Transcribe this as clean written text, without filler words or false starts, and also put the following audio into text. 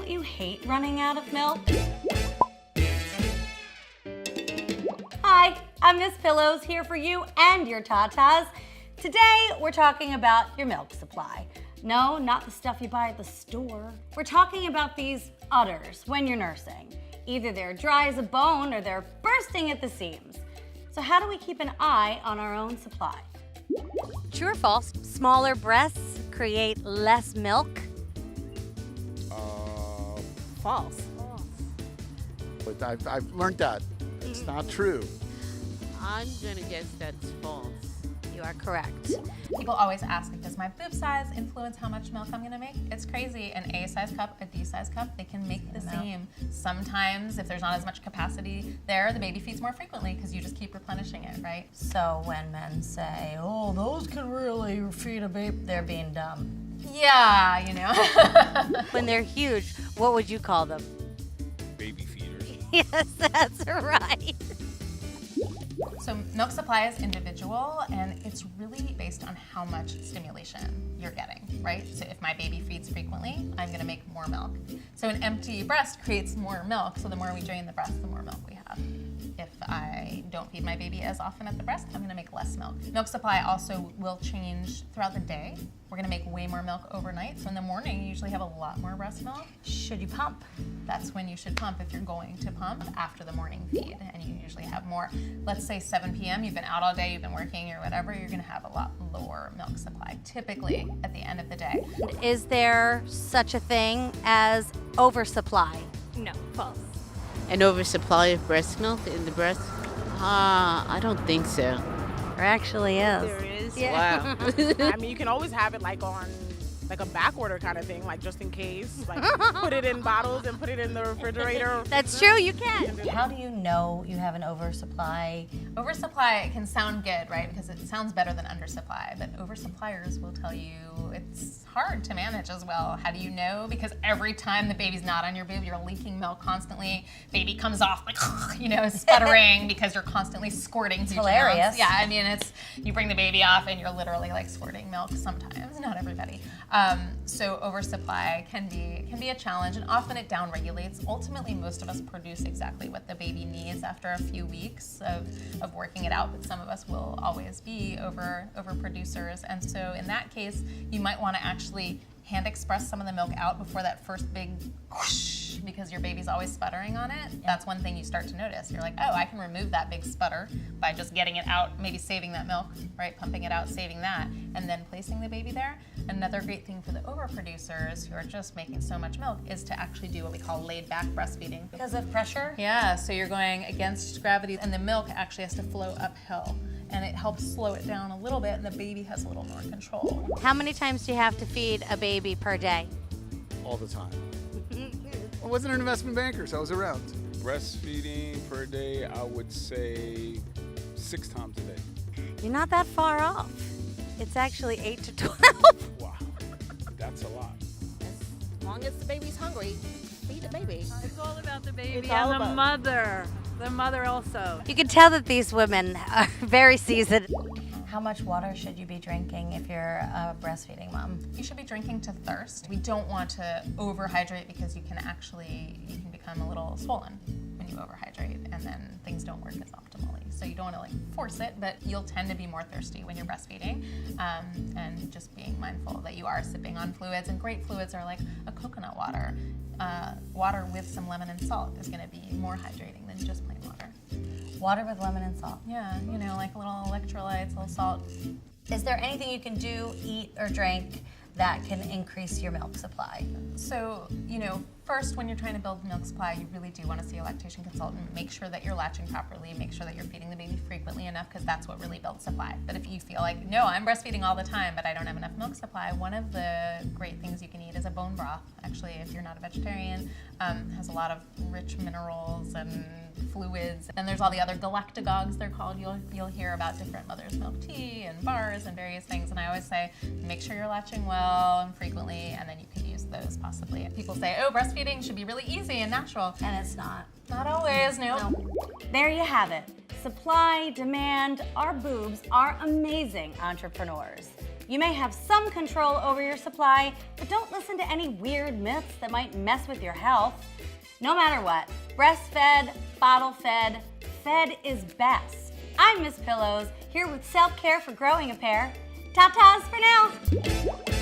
Don't you hate running out of milk? Hi, I'm Miss Pillows here for you and your tatas. Today, we're talking about your milk supply. No, not the stuff you buy at the store. We're talking about these udders when you're nursing. Either they're dry as a bone or they're bursting at the seams. So how do we keep an eye on our own supply? True or false, smaller breasts create less milk? False. But I've learned that. It's not true. I'm gonna guess that's false. You are correct. People always ask, does my boob size influence how much milk I'm gonna make? It's crazy. An A size cup, a D size cup, they can make the same. Sometimes, if there's not as much capacity there, the baby feeds more frequently because you just keep replenishing it, right? So when men say, oh, those can really feed a baby, they're being dumb. Yeah, you know. When they're huge, what would you call them? Baby feeders. Yes, that's right. So milk supply is individual, and it's really based on how much stimulation you're getting, right? So if my baby feeds frequently, I'm gonna make more milk. So an empty breast creates more milk, so the more we drain the breast, the more milk we have. If I don't feed my baby as often at the breast, I'm gonna make less milk. Milk supply also will change throughout the day. We're gonna make way more milk overnight, so in the morning you usually have a lot more breast milk. Should you pump? That's when you should pump if you're going to pump after the morning feed, and you usually have more. Let's say 7 p.m., you've been out all day, you've been working or whatever, you're gonna have a lot lower milk supply, typically at the end of the day. Is there such a thing as oversupply? No, false. An oversupply of breast milk in the breast? I don't think so. There actually is. There is. Wow. I mean, you can always have it like on like a back order kind of thing, like just in case. Like put it in bottles and put it in the refrigerator. That's true, you can. How do you know you have an oversupply? Oversupply can sound good, right? Because it sounds better than undersupply, but oversuppliers will tell you it's hard to manage as well. How do you know? Because every time the baby's not on your boob, you're leaking milk constantly. Baby comes off like, you know, sputtering because you're constantly squirting. It's hilarious. Yeah, I mean, you bring the baby off and you're literally like squirting milk sometimes, not everybody. So oversupply can be a challenge, and often it downregulates. Ultimately, most of us produce exactly what the baby needs after a few weeks of working it out, but some of us will always be over producers. And so in that case, you might want to actually hand express some of the milk out before that first big whoosh, because your baby's always sputtering on it. That's one thing you start to notice. You're like, oh, I can remove that big sputter by just getting it out, maybe saving that milk, right? Pumping it out, saving that, and then placing the baby there. Another great thing for the overproducers who are just making so much milk is to actually do what we call laid back breastfeeding. Because of pressure? Yeah, so you're going against gravity, and the milk actually has to flow uphill. And it helps slow it down a little bit, and the baby has a little more control. How many times do you have to feed a baby per day? All the time. I wasn't an investment banker, so I was around. Breastfeeding per day, I would say 6 times a day. You're not that far off. It's actually 8 to 12. Wow, that's a lot. As long as the baby's hungry, feed the baby. It's all about the baby It's all and the about- mother. The mother also. You can tell that these women are very seasoned. How much water should you be drinking if you're a breastfeeding mom? You should be drinking to thirst. We don't want to overhydrate because you can become a little swollen when you overhydrate, and then things don't work as optimally. So you don't want to like force it, but you'll tend to be more thirsty when you're breastfeeding, and just being mindful that you are sipping on fluids, and great fluids are like a coconut water. Water with some lemon and salt is going to be more hydrating than just plain water. Water with lemon and salt. Yeah, you know, like a little electrolytes, a little salt. Is there anything you can do, eat, or drink that can increase your milk supply? So, you know, first, when you're trying to build milk supply, you really do want to see a lactation consultant. Make sure that you're latching properly. Make sure that you're feeding the baby frequently enough, because that's what really builds supply. But if you feel like, no, I'm breastfeeding all the time, but I don't have enough milk supply, one of the great things you can eat is a bone broth. Actually, if you're not a vegetarian, has a lot of rich minerals and fluids. And there's all the other galactagogues, they're called. You'll hear about different mother's milk tea and bars and various things. And I always say, make sure you're latching well and frequently, and then you can use those possibly. People say, oh, breastfeeding should be really easy and natural. And it's not. Not always, no. There you have it. Supply, demand, our boobs are amazing entrepreneurs. You may have some control over your supply, but don't listen to any weird myths that might mess with your health. No matter what, breastfed, bottle-fed, fed is best. I'm Miss Pillows, here with self-care for growing a pair. Ta-tas for now.